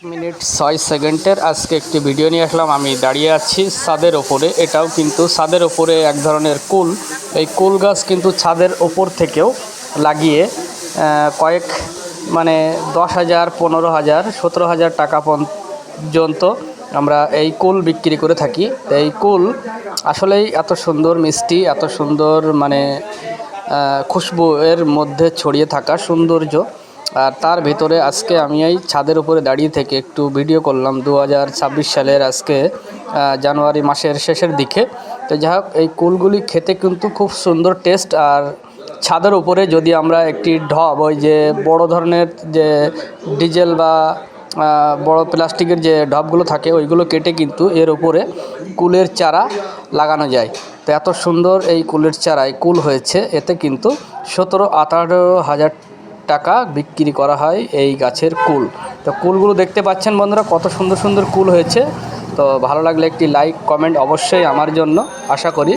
Minute 6 সেকেন্ডের আজকে একটি ভিডিও নিয়ে আসলাম। আমি দাঁড়িয়ে আছি ছাদের ওপরে। এটাও কিন্তু ছাদের ওপরে এক ধরনের কুল। এই কুল গাছ কিন্তু ছাদের ওপর থেকেও লাগিয়ে কয়েক 10,000, 15,000, 17,000 টাকা পর্যন্ত আমরা এই কুল বিক্রি করে থাকি। এই কুল আসলেই এত সুন্দর মিষ্টি, এত সুন্দর খুশবু এর মধ্যে ছড়িয়ে থাকা সৌন্দর্য। আর তার ভিতরে আজকে আমি এই ছাদের উপরে দাঁড়িয়ে থেকে একটু ভিডিও করলাম 2026 সালের আজকে জানুয়ারি মাসের শেষের দিকে। তো যাই হোক, এই কুলগুলি খেতে কিন্তু খুব সুন্দর টেস্ট। আর ছাদের উপরে যদি আমরা একটি ঢব, ওই যে বড় ধরনের যে ডিজেল বা বড় প্লাস্টিকের যে ঢবগুলো থাকে ওইগুলো কেটে কিন্তু এর উপরে কুলের চারা লাগানো যায়। তো এত সুন্দর এই কুলের চারায় কুল হয়েছে, এতে কিন্তু 17-18 হাজার টাকা বিক্রি করা হয় এই গাছের কুল। তো কুলগুলো দেখতে পাচ্ছেন বন্ধুরা, কত সুন্দর সুন্দর কুল হয়েছে। তো ভালো লাগলে একটি লাইক কমেন্ট অবশ্যই আমার জন্য আশা করি।